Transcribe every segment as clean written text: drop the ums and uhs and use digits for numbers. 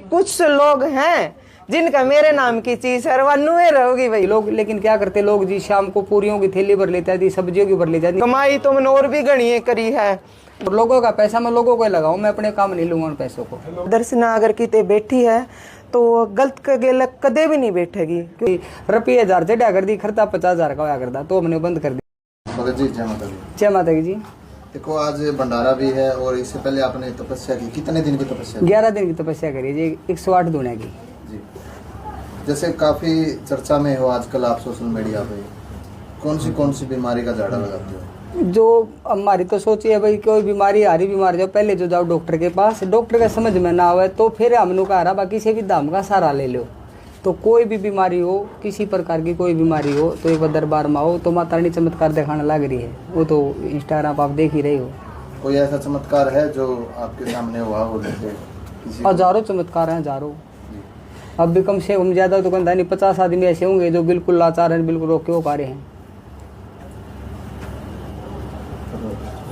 कुछ लोग हैं जिनका मेरे नाम की चीज है वह नुए रहोगी भाई लोग। लेकिन क्या करते लोग जी, शाम को पूरियों की थैली भर लेता थी, सब्जियों की भर लेता थी। कमाई तो मैंने और भी गणिये करी है, और लोगों का पैसा मैं लोगों को लगाऊं, मैं अपने काम नहीं लूंगा उन पैसों को। दर्शना अगर किते बैठी है तो गलत के गेल कदे भी नहीं बैठेगी, क्योंकि रुपये 1000 चढ़ा कर दी, खर्चा 50,000 का होया करता, तो हमने बंद कर दिया। भगत जी जय माता दी। जय माता की जी। देखो आज भंडारा भी है और इससे पहले आपने तपस्या की, कितने दिन की तपस्या की? 11 दिन की तपस्या करी जी, 108 दुनिया की जी। जैसे काफी चर्चा में हो आजकल आप सोशल मीडिया पे, कौन सी बीमारी का झाड़ा लगाते हो? जो हमारी तो सोची है भाई, कोई बीमारी आ रही बीमारी जाओ पहले जो जाओ डॉक्टर के पास, डॉक्टर का समझ में ना आवे तो फिर हमने कहा रहा बाकी से भी दाम का सहारा ले लो। तो कोई भी बीमारी हो, किसी प्रकार की कोई बीमारी हो तो एक बार दरबार में आओ, तो माता रानी चमत्कार दिखाने लग रही है, वो तो इंस्टाग्राम पर आप देख ही रहे हो। कोई ऐसा चमत्कार है जो आपके सामने हुआ हो? हजारों चमत्कार हैं, हजारों। अब भी कम से कम ज्यादा तो कहता नहीं 50 आदमी ऐसे होंगे जो बिल्कुल लाचार हैं, बिल्कुल रोके हो पा रहे हैं।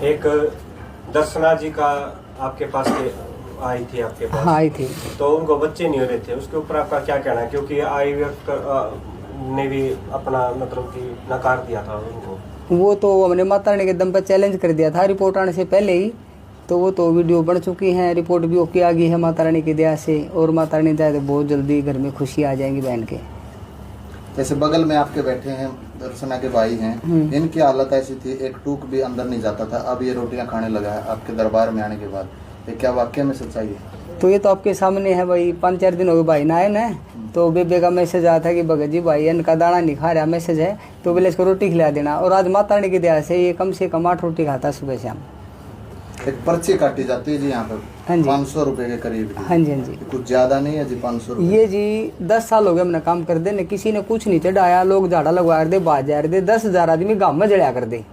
एक दर्शना जी का आपके पास आई थी, आपके पास हाँ आई थी, तो उनको बच्चे नहीं हो रहे थे, उसके ऊपर आपका क्या कहना है? क्योंकि IVF ने भी अपना मतलब कि नकार दिया था उनको। वो तो हमने माता रानी के दम पर चैलेंज कर दिया था रिपोर्ट आने से पहले ही, तो वो तो वीडियो बन चुकी है, रिपोर्ट भी ओके आ गई है माता रानी की दया से, और माता रानी चाहे तो बहुत जल्दी घर में खुशी आ जाएंगी बहन के। जैसे बगल में आपके बैठे हैं दर्शना के भाई हैं, इनकी हालत ऐसी थी एक टूक भी अंदर नहीं जाता था, अब ये रोटियां खाने लगा है आपके दरबार में आने के बाद, ये क्या वाकई में सच्चाई है? तो ये तो आपके सामने है भाई, 5-4 दिन हो गए भाई ना आए ना, तो बेबे का मैसेज आया था कि भगत जी भाई इनका दाना नहीं खा रहा, मैसेज है तो बोले इसको रोटी खिला देना, और आज माता रानी की दया से ये कम से कम 8 रोटी खाता है सुबह शाम। एक पर्ची काटी जाती है जी यहाँ पर, हाँ जी, 500 रुपए के करीब की। हाँ जी, हाँ जी, कुछ ज्यादा नहीं है जी 500 रुपए। ये जी 10 साल हो गए हमने काम कर दे, किसी ने कुछ नहीं चढ़ाया, लोग झाड़ा लगवा दे, बाज जा दे, 10,000 आदमी गाँव में जड़ा कर दे,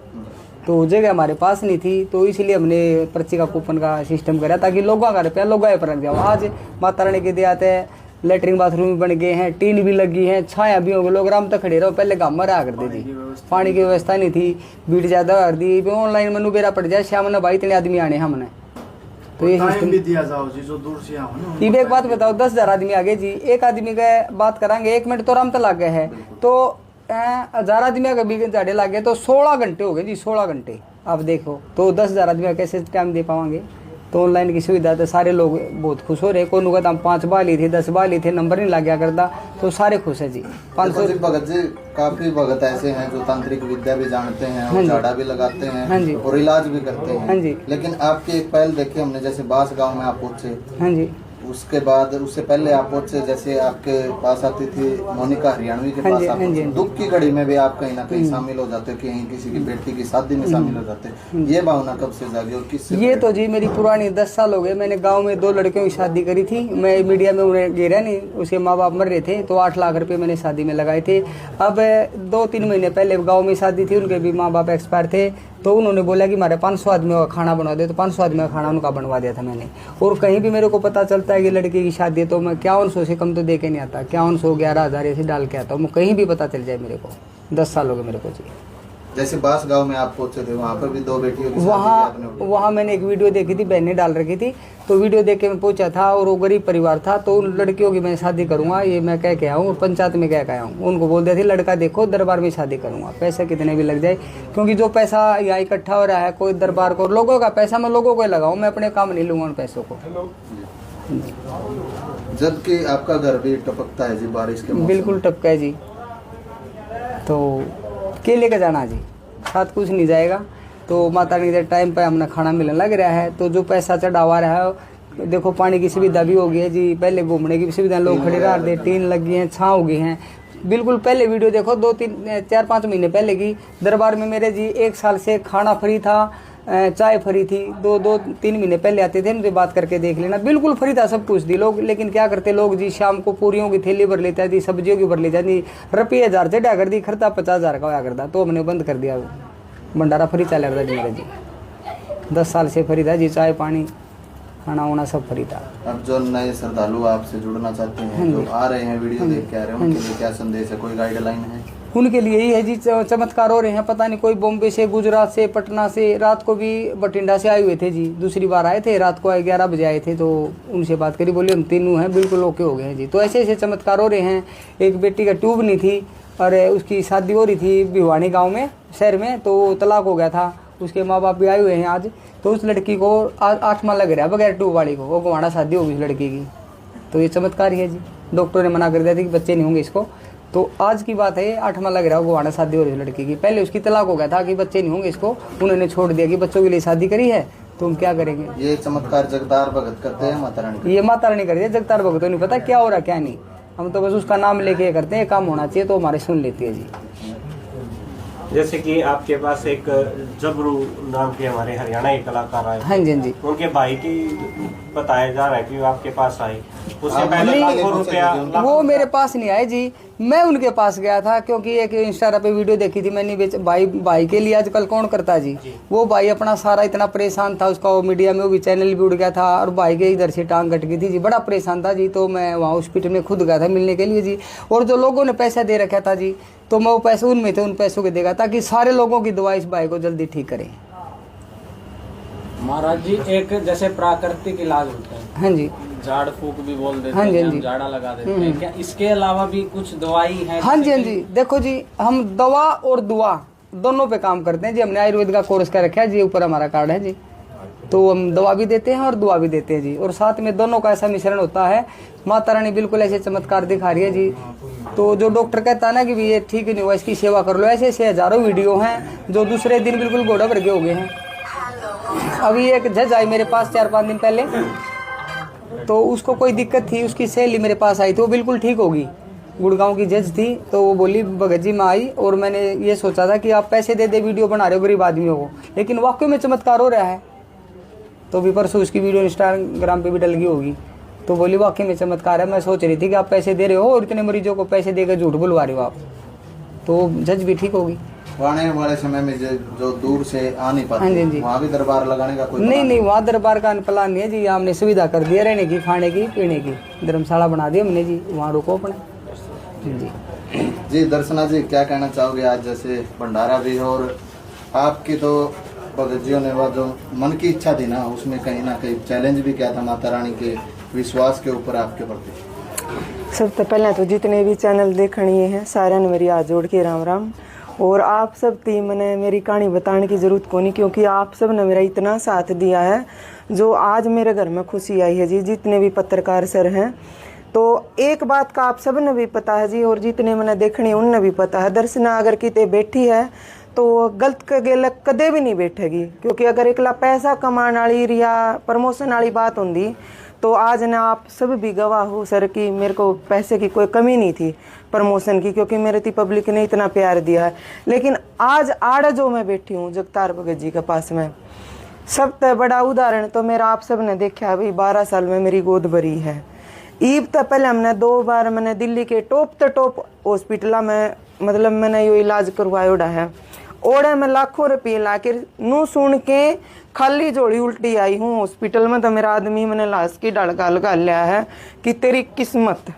तो जगह हमारे पास नहीं थी, तो इसलिए हमने पर्ची का कूपन का सिस्टम करा ताकि लोगों का रुपया लोगों पर लग जाओ। आज माता रानी के दिया थे, लेटरिन बाथरूम भी बन गए हैं, टीन भी लगी है, छाया भी हो गए, लोग आराम तक खड़े रहो, पहले गाँव में रहा करते जी, पानी की व्यवस्था नहीं थी, भीड़ ज्यादा कर दी, ऑनलाइन मनु बेरा पड़ जाए शाम ने भाई इतने आदमी आने हमने, तो ये भी दिया जाओ जी जो दूर से आओ ना। एक बात बताओ, 10,000 आदमी आगे जी, एक आदमी का बात करांगे 1 मिनट तो आराम तक लग गए है, तो 1000 आदमी का भी झाड़े लग गए तो 16 घंटे हो गए जी, 16 घंटे आप देखो, तो 10,000 आदमी कैसे टाइम दे पाएंगे? तो ऑनलाइन की सुविधा तो सारे लोग बहुत खुश हो रहे, कोई कहता हम 5 बाली थे 10 बाली थे, नंबर नहीं लग गया करता, तो सारे खुश है जी। 500 भगत जी काफी भगत ऐसे हैं जो तांत्रिक विद्या भी जानते हैं, हाँ झाड़ा भी लगाते हैं, हाँ जी, और इलाज भी करते हैं, हाँ जी, लेकिन आपकी एक पहल देखी हमने, जैसे बास गांव में आप पहुंचे, हाँ जी, उसके बाद उससे पहले आप पहुंचे, जैसे आपके पास आती थी मोनिका हरियाणवी के पास, आप दुख की घड़ी में भी आप कहीं ना कहीं शामिल हो जाते, कहीं किसी की बेटी की शादी में शामिल हो जाते, ये भावना कब से जागी और किससे? ये तो जी मेरी पुरानी 10 साल हो गए, मैंने गांव में 2 लड़कियों की शादी करी थी, मैं मीडिया में उन्हें गिरा नहीं, उसके माँ बाप मर रहे थे, तो 8 लाख रुपए मैंने शादी में लगाए थे। अब 2-3 महीने पहले गाँव में शादी थी, उनके भी माँ बाप एक्सपायर थे, तो उन्होंने बोला कि हमारे 500 आदमी का खाना बनवा दे, तो 500 आदमी का खाना उनका बनवा दिया था मैंने। और कहीं भी मेरे को पता चलता है कि लड़की की शादी है तो मैं 5100 से कम तो दे के नहीं आता, 5100 11,000 ऐसे डाल के आता हूँ, कहीं भी पता चल जाए मेरे को। 10 साल हो गए मेरे को जी। जैसे बास गांव में आप पहुंचे थे, वहाँ पर भी 2 बेटियों की वहाँ मैंने एक वीडियो देखी थी, बहन ने डाल रखी थी, तो वीडियो देख के मैं पहुंचा था, और वो गरीब परिवार था, तो उन लड़कियों की मैं शादी करूंगा ये मैं कह के आया हूँ, पंचायत में कह के आया हूँ, उनको बोल दिया थी लड़का देखो दरबार में शादी करूंगा, पैसे कितने भी लग जाए, क्योंकि जो पैसा यहाँ इकट्ठा हो रहा है कोई दरबार को, लोगों का पैसा मैं लोगों को लगाऊँ, मैं अपने काम नहीं लूंगा उन पैसों को। जबकि आपका घर भी टपकता है जी बारिश के मौसम, बिल्कुल टपका है जी, तो के लेकर जाना जी, साथ कुछ नहीं जाएगा, तो माता रानी के टाइम पे हमने खाना मिलने लग रहा है, तो जो पैसा चढ़ावा रहा है, देखो पानी की सुविधा भी हो गई है जी, पहले घूमने की सुविधा, लोग खड़े रह रहे, टीन लगी है, छाँव हो गई हैं, बिल्कुल पहले वीडियो देखो 2-3-4-5 महीने पहले की, दरबार में मेरे जी 1 साल से खाना फ्री था, चाय फ्री थी, 2-3 महीने पहले आते थे, उनसे बात करके देख लेना, बिल्कुल फ्री था सब कुछ दी लोग। लेकिन क्या करते लोग जी, शाम को पूरियों की थैली भर लेता थी, सब्जियों की भर लेता थी, रुपये 1000 चढ़ा कर दी, खर्चा 50,000 का होया करता, तो हमने बंद कर दिया, भंडारा फ्री चल रहा था जी मेरा जी, 10 साल से फ्री था जी, चाय पानी खाना वाना सब फ्री था। अब जो नए श्रद्धालु आपसे जुड़ना चाहते हैं, जो आ रहे हैं वीडियो देख के आ रहे हैं, उनके लिए क्या संदेश है, कोई गाइडलाइन है? उनके लिए ही है जी चमत्कार हो रहे हैं। पता नहीं कोई बॉम्बे से, गुजरात से, पटना से, रात को भी बठिंडा से आए हुए थे जी, दूसरी बार आए थे, रात को 11 बजे आए थे। तो उनसे बात करी, बोले हम तीनों हैं बिल्कुल ओके हो गए हैं जी। तो ऐसे ऐसे चमत्कार हो रहे हैं। एक बेटी का ट्यूब नहीं थी और उसकी शादी हो रही थी भिवानी गाँव में, शहर में, तो तलाक हो गया था। उसके माँ बाप भी आए हुए हैं आज। तो उस लड़की को 8 माह लग रहा है बगैर ट्यूब वाली को, वो गुवाड़ा शादी होगी उस लड़की की। तो ये चमत्कार ही है जी। डॉक्टर ने मना कर दिया था कि बच्चे नहीं होंगे इसको। तो आज की बात है, 8 माह लग रहा है गुवाड़ा शादी हो रही है लड़की की। पहले उसकी तलाक हो गया था कि बच्चे नहीं होंगे इसको, उन्होंने छोड़ दिया कि बच्चों के लिए शादी करी है तो हम क्या करेंगे। ये चमत्कार जगतार भगत करते हैं, माता रानी? ये माता रानी करती है, जगतार भगत नहीं पता क्या हो रहा क्या नहीं। हम तो बस उसका नाम लेके करते हैं, काम होना चाहिए तो हमारे सुन लेती है जी। जैसे कि आपके पास एक जबरू नाम के हमारे हरियाणा के कलाकार आए। हाँ जी, हाँ जी। उनके भाई की बताया जा रहा है कि वो आपके पास आए, उससे पहले लाखों रुपया। वो मेरे पास नहीं आए जी, मैं उनके पास गया था क्योंकि एक इंस्टा पे वीडियो देखी थी मैंने। भाई के लिए आजकल कौन करता जी। वो भाई अपना सारा इतना परेशान था, उसका वो मीडिया में वो भी चैनल भी उड़ गया था और भाई के इधर से टांग कट गई थी जी, बड़ा परेशान था जी। तो मैं वहाँ हॉस्पिटल में खुद गया था मिलने के लिए जी। और जो लोगों ने पैसा दे रखा था जी, तो मैं वो पैसे उनमें थे, उन पैसों को देगा ताकि सारे लोगों की दवा इस भाई को जल्दी ठीक करें। महाराज जी, एक जैसे प्राकृतिक इलाज होता है, हाँ जी, झाड़ फूक भी बोल देते हाँ जी, हैं, हाँ जी, झाड़ा लगा देते हैं, क्या इसके अलावा भी कुछ दवाई है? हाँ जी, हाँ जी। देखो जी, हम दवा और दुआ दोनों पे काम करते हैं जी। हमने आयुर्वेद का कोर्स कर रखा है जी, ऊपर हमारा कार्ड है जी। तो हम दवा भी देते हैं और दुआ भी देते हैं जी, और साथ में दोनों का ऐसा मिश्रण होता है। माता रानी बिल्कुल ऐसे चमत्कार दिखा रही है जी। तो जो डॉक्टर कहता है ना कि ये ठीक नहीं हुआ, इसकी सेवा कर लो, ऐसे ऐसे हजारों वीडियो हैं जो दूसरे दिन बिल्कुल घोड़ा भर के हो गए हैं। अभी एक जज आई मेरे पास 4-5 दिन पहले, तो उसको कोई दिक्कत थी, उसकी सहेली मेरे पास आई थी, वो बिल्कुल ठीक होगी। गुड़गांव की जज थी, तो वो बोली भगत जी मैं आई और मैंने ये सोचा था कि आप पैसे दे दे वीडियो बना रहे हो गरीब आदमियों को, लेकिन वाकई में चमत्कार हो रहा है। तो भी परसों उसकी वीडियो इंस्टाग्राम पे भी डल गई होगी। तो बोली वाकई में चमत्कार है। मैं सोच रही थी कि आप पैसे दे रहे हो और इतने मरीजों को पैसे देकर झूठ बुलवा रहे हो आप। तो जज भी ठीक होगी। आने वाले समय में जो दूर से आ नहीं पाते, हाँ जी, वहाँ भी दरबार लगाने का कोई नहीं, वहाँ दरबार का प्लान नहीं है जी। हमने सुविधा कर दी है रहने की, खाने की, पीने की, धर्मशाला बना दी हमने जी, वहाँ रुको अपने जी। जी दर्शना जी, क्या कहना चाहोगे? आज जैसे भंडारा भी और आपकी तो भगत जी ने वो जो मन की इच्छा थी ना, उसमें कहीं ना कहीं चैलेंज भी किया था माता रानी के विश्वास के ऊपर आपके प्रति। सबसे पहले तो जितने भी चैनल देखनी है सारे ने मेरी हाथ जोड़ के राम राम। और आप सब थी मैंने मेरी कहानी बताने की ज़रूरत को नहीं, क्योंकि आप सब ने मेरा इतना साथ दिया है जो आज मेरे घर में खुशी आई है जी। जितने भी पत्रकार सर हैं, तो एक बात का आप सब ने भी पता है जी, और जितने मैंने देखनी उनने भी पता है, दर्शना अगर किते बैठी है तो गलत के गेल कदे भी नहीं बैठेगी। क्योंकि अगर एकला पैसा कमाने वाली या प्रमोशन वाली बात होंगी तो आज ना आप सब भी गवाह हो सर कि मेरे को पैसे की कोई कमी नहीं थी प्रमोशन की, क्योंकि मेरे थी पब्लिक ने इतना प्यार दिया है। लेकिन आज आड़ जो मैं बैठी हूँ जगतार भगत जी के पास में, सबसे बड़ा उदाहरण तो मेरा आप सब ने देखा है भाई। 12 साल में मेरी गोद भरी है। ईब तो पहले हमने 2 बार मैंने दिल्ली के टॉप हॉस्पिटल में मतलब मैंने यो इलाज करवाया है। ओढ़े में लाखों रुपये ला के नू सुन के खाली जोड़ी उल्टी आई हूँ हॉस्पिटल में। तो मेरा आदमी मैंने लाश की डड़का लगा लिया है कि तेरी किस्मत।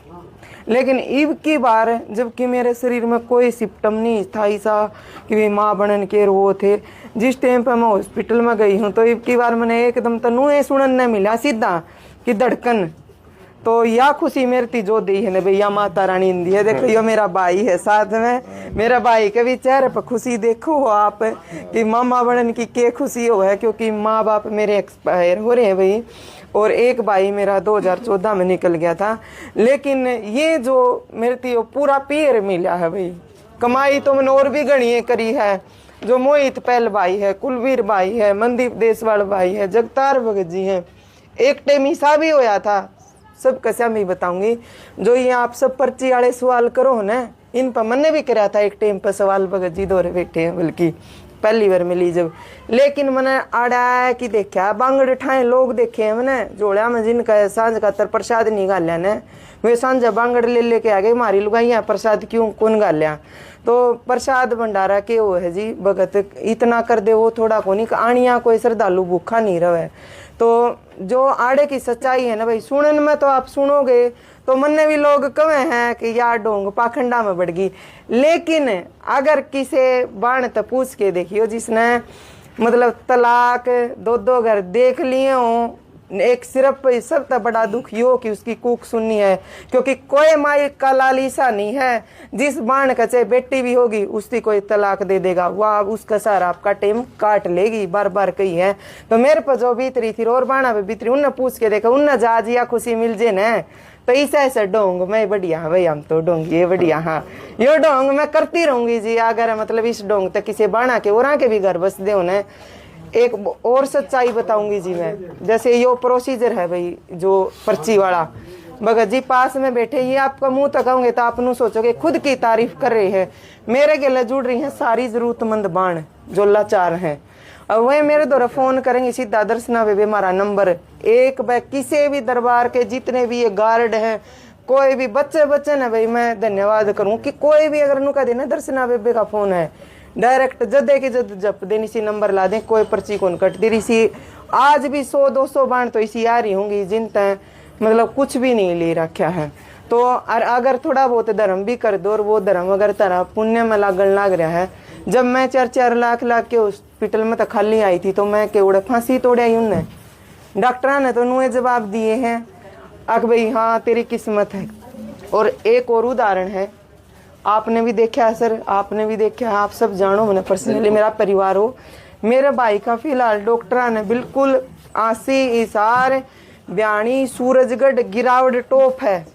लेकिन ईब की बार जबकि मेरे शरीर में कोई सिम्टम नहीं था ऐसा कि भाई माँ बनन के वो थे, जिस टाइम पर मैं हॉस्पिटल में गई हूँ तो ईब की बार मैंने एकदम तो नू सुनने मिला सीधा कि धड़कन। तो या खुशी मेरी थी जो दी है ना भैया माता रानी दी है। देखो यो मेरा भाई है साथ में, मेरा भाई के भी चेहरे पर खुशी देखो आप कि मामा बनन की क्या खुशी हो है, क्योंकि माँ बाप मेरे एक्सपायर हो रहे हैं भाई। और एक भाई मेरा 2014 में निकल गया था। लेकिन ये जो मेरे थी पूरा पीर मिला है भाई। कमाई तो मैंने और भी गणिये करी है, जो मोहित पहल भाई है, कुलवीर भाई है, मनदीप देसवाल भाई है, जगतार भगत जी हैं। एक टाइम हिस्सा भी होया था, सब कैसे मैं बताऊंगी। जो ये आप सब पर्ची वाले सवाल करो ना, इन पर मैंने भी कराया था एक टाइम पर सवाल, भगत जी दौरे बैठे हैं बल्कि पहली बार मिली जब। लेकिन मैंने आड़ा की देखा बांगड़ ठाए लोग देखे हैं मैंने जोड़ा में, जिनका सांझ का तर प्रसाद नहीं गालिया ने, वे सांझा बांगड़ ले लेके आ गए मारी लुगाइया प्रसाद क्यों कौन गालिया। तो प्रसाद भंडारा के वो है जी भगत इतना कर दे वो थोड़ा को नहीं, आनिया कोई श्रद्धालु भूखा नहीं रहे। तो तो जो आड़े की सच्चाई है ना भाई, सुनने में तो आप सुनोगे तो मन में भी लोग कहे हैं कि यार डोंग पाखंडा में बढ़ गई, लेकिन अगर किसी बाण तो पूछ के देखियो जिसने मतलब तलाक 2-2 घर देख लिए हो, एक सिर्फ सबसे बड़ा दुख यो कि उसकी कूक सुननी है, क्योंकि कोई माई का लालीसा नहीं है जिस बाण का चाहे बेटी भी होगी उसकी कोई तलाक दे देगा, वह उसका सारा आपका टेम काट लेगी, बार बार कही है। तो मेरे पर जो बीतरी थी और बाणा पे बीतरी, उनने पूछ के देखा, उनने जाज या खुशी मिल जे न, तो ऐसा डोंग मैं बढ़िया हाँ भाई, हम तो डोंगी ये बढ़िया, हाँ यो डोंग मैं करती रहूंगी जी। अगर मतलब इस डोंग तक किसी बाणा के और के भी घर बस दे उन्हें। एक और सच्चाई बताऊंगी जी मैं, जैसे यो प्रोसीजर है भाई जो पर्ची वाला, भगत जी पास में बैठे, ये आपका मुंह तकाऊंगे तो आप सोचोगे खुद की तारीफ कर रहे हैं। मेरे गले जुड़ रही हैं सारी जरूरतमंद बाण जो लाचार हैं, और वह मेरे द्वारा फोन करेंगे सीधा दर्शना बेबे हमारा नंबर एक बार, किसी भी दरबार के जितने भी ये गार्ड हैं, कोई भी बच्चे न भाई, मैं धन्यवाद करूं कि कोई भी अगर नुका देना दर्शना बेबे का फोन है, डायरेक्ट जदे के जद जप देनी सी नंबर ला दे, कोई पर्ची कौन कट दे रही सी। आज भी 100-200 बाण तो इसी आ रही होंगी जिन तय मतलब कुछ भी नहीं ले रखा है। तो अगर थोड़ा बहुत धर्म भी कर दो, और वो धर्म अगर तारा पुण्य में लागन लाग रहा है, जब मैं 4-4 लाख के हॉस्पिटल में तो खाली आई थी, तो मैं केवड़े फांसी तोड़े आई उनने, डॉक्टर ने तो नुए जवाब दिए हैं अक भाई हाँ तेरी किस्मत है। और एक और उदाहरण है, आपने भी देखा है सर, आपने भी देखा है, आप सब जानो, मैंने पर्सनली मेरा परिवार हो, मेरे भाई का फिलहाल डॉक्टर ने बिल्कुल 80 इशार बयानी सूरजगढ़ गिरावट टॉप है,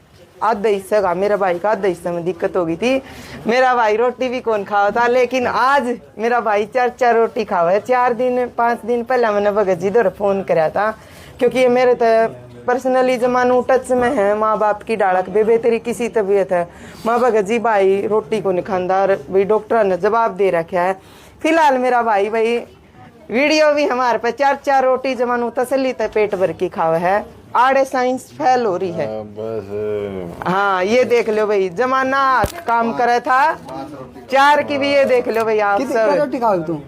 आधा हिस्सा का मेरा भाई का, आधा हिस्सा में दिक्कत हो गई थी। मेरा भाई रोटी भी कौन खावा था, लेकिन आज मेरा भाई 4-4 रोटी खावा है। 4-5 दिन पहले मैंने भगत जी द्वारा फोन कराया था, क्योंकि ये मेरे तो पर्सनली जमानू टच में है, माँ बाप की डालक बेबे तेरी किसी तबीयत है, माँ भगत जी भाई रोटी को नहीं खांदा, भाई डॉक्टर ने जवाब दे रखा है। फिलहाल मेरा भाई वीडियो भी हमारे पे 4-4 रोटी जमानू तसली तक पेट भर की खावा है, आड़े साइंस फेल हो रही है बस। हाँ ये देख लो भाई, जमाना काम करे था 4 की भी, ये देख लो भाई आप सब। रोटी खाओ तुम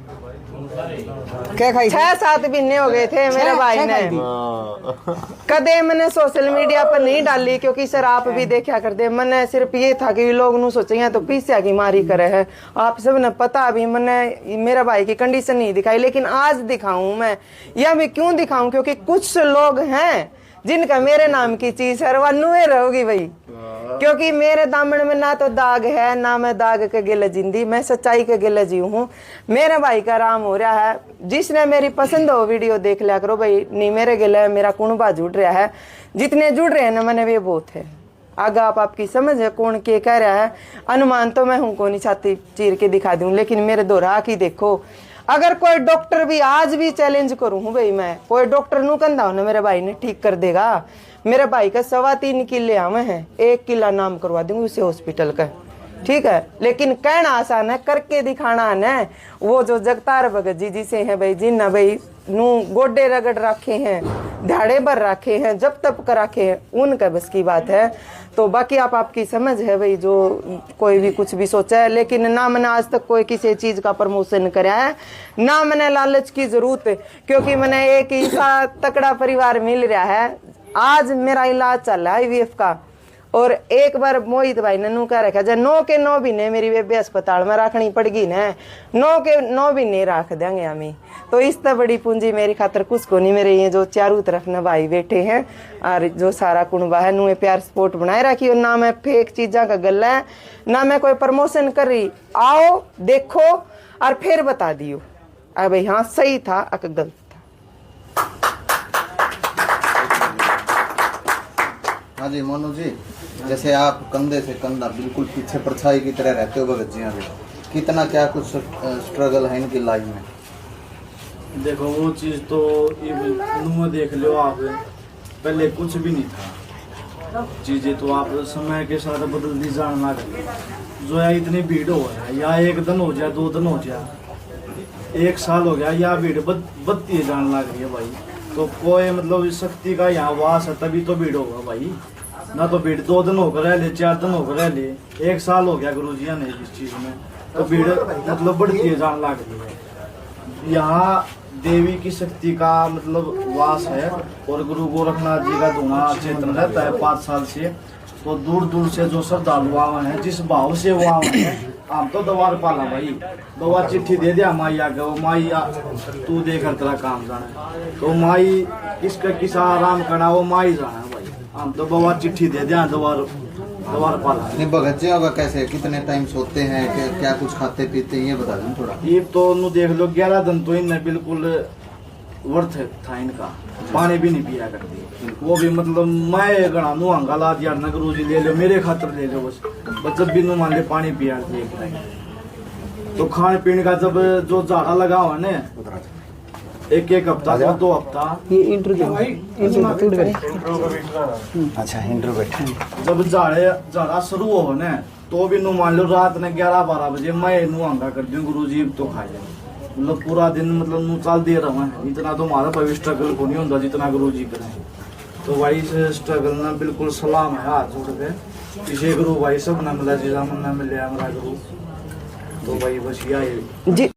क्या खाई? 6-7 महीने हो गए थे मेरे भाई ने, कदे मैंने सोशल मीडिया पर नहीं डाली, क्योंकि सर आप भी देखा करते, मैंने सिर्फ ये था कि लोग नु सोचेंगे तो पीछे की मारी करे है। आप सब ने पता, अभी मैंने मेरा भाई की कंडीशन नहीं दिखाई, लेकिन आज दिखाऊं मैं। यह भी क्यों दिखाऊं, क्योंकि कुछ लोग हैं जिनका मेरे नाम की चीज है वह नुए रहोगी भाई, क्योंकि मेरे दामन में ना तो दाग है ना मैं दाग के गिले जिंदी, मैं सच्चाई के गिले जी हूँ। मेरे भाई का राम हो रहा है, जिसने मेरी पसंद हो वीडियो देख लिया करो भाई, नहीं मेरे गिले मेरा कुणबा जुड़ रहा है, जितने जुड़ रहे हैं ना मैंने वे बहुत है। आगे आपकी समझ है कौन के कह रहा है, अनुमान तो मैं हूँ को नहीं छाती चीर के दिखा दूं, लेकिन मेरे दोहरा की देखो। अगर कोई डॉक्टर भी आज भी चैलेंज करूं भाई, मैं कोई डॉक्टर नु कंधा हो ना मेरे भाई ने ठीक कर देगा। मेरे भाई का 3.25 किले आवे हैं, 1 किला नाम करवा दूंगी उसे हॉस्पिटल का, ठीक है। लेकिन कहना आसान है, करके दिखाना है। वो जो जगतार भगत जी जिसे है भाई, जिन भाई नू गोडे रगड़ रखे हैं, ध्याड़े भर रखे हैं, जब तक कर रखे हैं, उनका बस की बात है। तो बाकी आपकी समझ है भाई, जो कोई भी कुछ भी सोचा है, लेकिन ना मैंने आज तक कोई किसी चीज का प्रमोशन कराया है, ना मैंने लालच की जरूरत है, क्योंकि मैंने एक ऐसा तकड़ा परिवार मिल रहा है। आज मेरा इलाज चल रहा है IVF का, और एक बार मोहित भाई ने नू कह रखा, जब 9 के 9 महीने मेरी बेबे अस्पताल में रखनी पड़गी न, 9 के 9 महीने रख देंगे हमें। तो इस तरह बड़ी पूंजी मेरी खातर कुछ को नहीं। मेरे ये जो चारों तरफ न भाई बैठे हैं, और जो सारा कुनबा है, नुए प्यार सपोर्ट बनाए रखी। और ना मैं फेक चीजा का गला है, ना मैं कोई प्रमोशन कर रही। आओ देखो और फिर बता दियो भाई हाँ सही था अक गलत था। हाँ जी मोनू जी, जैसे आप कंधे से कंधा बिल्कुल पीछे परछाई की तरह रहते हो भगत जी, अभी कितना क्या कुछ स्ट्रगल है इनकी लाइफ में? देखो वो चीज तो नुआ देख लो आप, पहले कुछ भी नहीं था, चीजें तो आप समय के साथ बदलती जान लग गई। जो है इतनी भीड़ हो है, या 1 दिन हो जाए 2 दिन हो जाए, 1 साल हो गया, या भीड़ बढ़ती जान लग रही है भाई। तो कोई मतलब शक्ति का यहाँ वास है तभी तो भीड़ होगा भाई, ना तो भीड़ 2 दिन होकर रह ले, 4 दिन होकर रह ले, 1 साल हो गया गुरु जी ने इस चीज में, तो भीड़ मतलब बढ़ती जान लग रही है। यहाँ देवी की शक्ति का मतलब वास है। और गुरु गोरखनाथ जी का धुआं चेतन रहता है 5 साल से। तो दूर दूर से जो श्रद्धालु आवे हैं, जिस भाव से वो आवे हैं, हम तो द्वार पाला भाई, दवा चिट्ठी दे दिया माई आगे, वो माई तू देकर तेरा काम जाना। तो माई किसका किसा आराम करना, वो माई जाना भाई। हम तो बवा चिट्ठी दे दिया द्वार पाला। नहीं भगत जी होगा कैसे, कितने टाइम सोते हैं, क्या कुछ खाते पीते हैं, ये बता दें थोड़ा। ये तो नु देख लो 11 दिन तो इनने बिल्कुल वर्थ था इनका, पानी भी नहीं पिया करती। वो भी मतलब मैं गणा नु हंगा ला दिया ना, गुरु जी ले लो मेरे खातर ले लो बस जब भी नु मान ले पानी पिया दिए। तो खाने पीने का जब जो झाड़ा लगा हुआ ने, एक हफ्ता 2 हफ्ता, ये इंटरव्यू अच्छा इंटरव्यू बैठे जब झाड़ा शुरू हो ने, तो भी नु मान लो रात ने 11-12 बजे मैं नु हंगा कर दूं गुरु जी तो खाए, मतलब पूरा दिन मतलब नु चाल दे रहा है। इतना तो हमारा भाई स्ट्रगल को नहीं होता जितना गुरु जी करें। तो भाई इस स्ट्रगल ना बिल्कुल सलाम है हाथ जोड़ के, किसी गुरु भाई सब ना मिला जिला मन ना मिले हमारा गुरु। तो भाई बस यही जी।